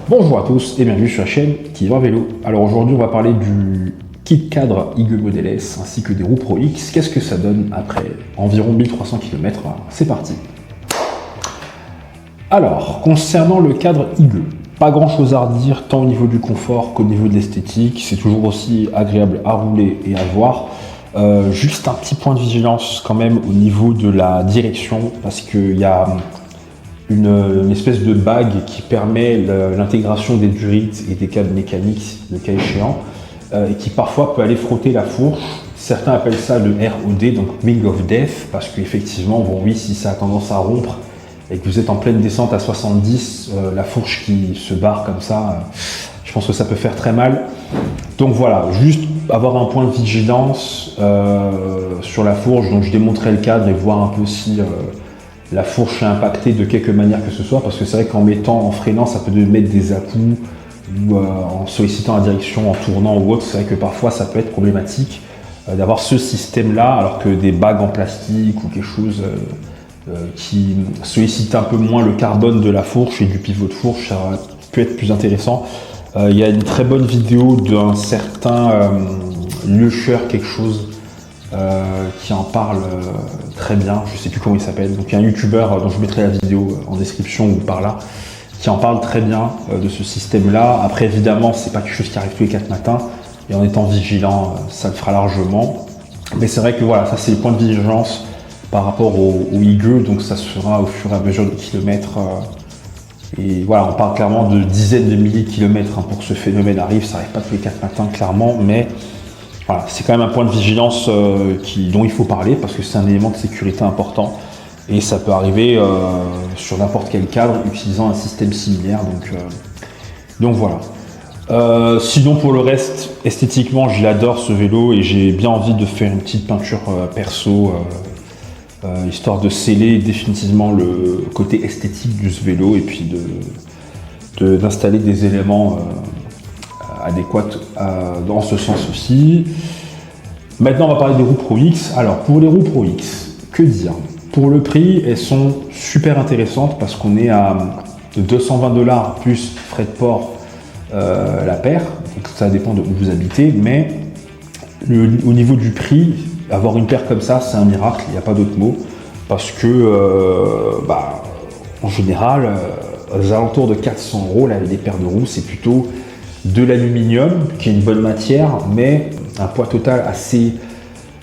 Bonjour à tous et bienvenue sur la chaîne Qui va en vélo. Alors aujourd'hui on va parler du kit cadre IG Model S ainsi que des roues Pro X. Qu'est-ce que ça donne après environ 1300 km? C'est parti. Alors concernant le cadre IG, pas grand chose à redire tant au niveau du confort qu'au niveau de l'esthétique. C'est toujours aussi agréable à rouler et à voir. Juste un petit point de vigilance quand même au niveau de la direction parce qu'il y a une espèce de bague qui permet l'intégration des durites et des câbles mécaniques, le cas échéant, et qui parfois peut aller frotter la fourche. Certains appellent ça le ROD, donc Ring of Death, parce qu'effectivement, bon oui, si ça a tendance à rompre et que vous êtes en pleine descente à 70, la fourche qui se barre comme ça, je pense que ça peut faire très mal. Donc voilà, juste avoir un point de vigilance sur la fourche. Donc je démonterai le cadre et voir un peu si la fourche est impactée de quelque manière que ce soit, parce que c'est vrai qu'en mettant, en freinant, ça peut mettre des à-coups ou en sollicitant la direction, en tournant ou autre, c'est vrai que parfois ça peut être problématique d'avoir ce système-là, alors que des bagues en plastique ou quelque chose qui sollicite un peu moins le carbone de la fourche et du pivot de fourche, ça peut être plus intéressant. Il y a une très bonne vidéo d'un certain Lecher quelque chose qui en parle très bien, je sais plus comment il s'appelle, donc il y a un youtubeur dont je mettrai la vidéo en description ou par là, qui en parle très bien de ce système là. Après évidemment c'est pas quelque chose qui arrive tous les 4 matins et en étant vigilant ça le fera largement, mais c'est vrai que voilà, ça c'est le point de vigilance par rapport au IG, donc ça se fera au fur et à mesure de kilomètres et voilà, on parle clairement de dizaines de milliers de kilomètres pour que ce phénomène arrive. Ça n'arrive pas tous les 4 matins clairement, mais voilà, c'est quand même un point de vigilance dont il faut parler parce que c'est un élément de sécurité important et ça peut arriver sur n'importe quel cadre utilisant un système similaire. Donc voilà. Sinon pour le reste, esthétiquement, je l'adore ce vélo et j'ai bien envie de faire une petite peinture perso histoire de sceller définitivement le côté esthétique de ce vélo et puis d'installer des éléments adéquate dans ce sens aussi. Maintenant on va parler des roues Pro X. Alors pour les roues Pro X, que dire? Pour le prix, elles sont super intéressantes parce qu'on est à 220 $ plus frais de port la paire, donc ça dépend de où vous habitez, mais au niveau du prix, avoir une paire comme ça c'est un miracle, il n'y a pas d'autre mot, parce que en général aux alentours de 400 €, là, les paires de roues, c'est plutôt de l'aluminium, qui est une bonne matière, mais un poids total assez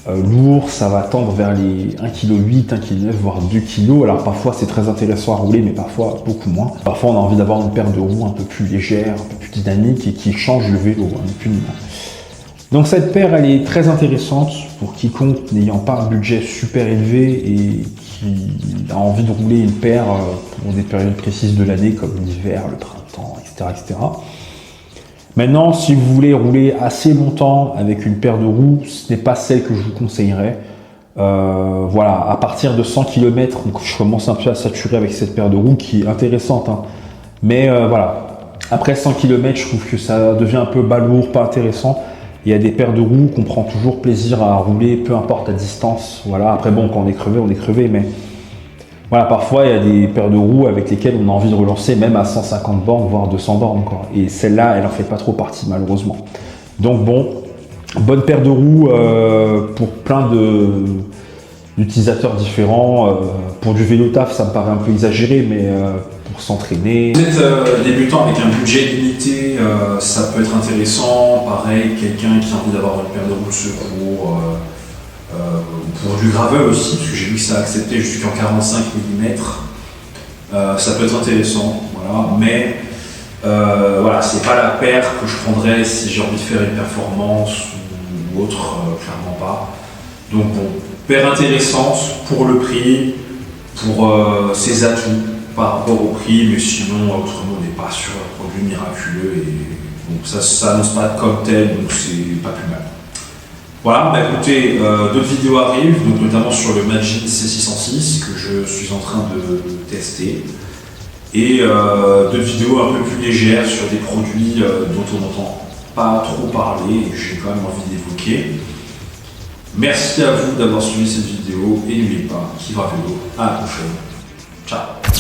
lourd. Ça va tendre vers les 1,8 kg, 1,9 kg, voire 2 kg. Alors parfois c'est très intéressant à rouler, mais parfois beaucoup moins. Parfois on a envie d'avoir une paire de roues un peu plus légère, un peu plus dynamique et qui change le vélo. Donc cette paire, elle est très intéressante pour quiconque n'ayant pas un budget super élevé et qui a envie de rouler une paire pour des périodes précises de l'année, comme l'hiver, le printemps, etc., etc. Maintenant, si vous voulez rouler assez longtemps avec une paire de roues, ce n'est pas celle que je vous conseillerais. Voilà, à partir de 100 km, je commence un peu à saturer avec cette paire de roues qui est intéressante. Mais voilà, après 100 km, je trouve que ça devient un peu balourd, pas intéressant. Il y a des paires de roues qu'on prend toujours plaisir à rouler, peu importe la distance. Voilà, après bon, quand on est crevé, mais voilà, parfois il y a des paires de roues avec lesquelles on a envie de relancer même à 150 bornes, voire 200 bornes, quoi. Et celle-là, elle en fait pas trop partie, malheureusement. Donc bon, bonne paire de roues pour plein d'utilisateurs différents. Pour du vélo taf, ça me paraît un peu exagéré, mais pour s'entraîner. Vous êtes débutant avec un budget limité, ça peut être intéressant. Pareil, quelqu'un qui a envie d'avoir une paire de roues de secours. Pour du gravel aussi, parce que j'ai vu que ça a accepté jusqu'en 45 mm, ça peut être intéressant, voilà. Mais voilà, c'est pas la paire que je prendrais si j'ai envie de faire une performance ou autre, clairement pas. Donc bon, paire intéressante pour le prix, pour ses atouts par rapport au prix, mais sinon autrement on n'est pas sur un produit miraculeux et donc ça annonce pas comme tel, donc c'est pas plus mal. Voilà, écoutez, d'autres vidéos arrivent, donc notamment sur le Magin C606 que je suis en train de tester, et d'autres vidéos un peu plus légères sur des produits dont on n'entend pas trop parler et que j'ai quand même envie d'évoquer. Merci à vous d'avoir suivi cette vidéo et n'oubliez pas, Qui va vélo, à la prochaine. Ciao.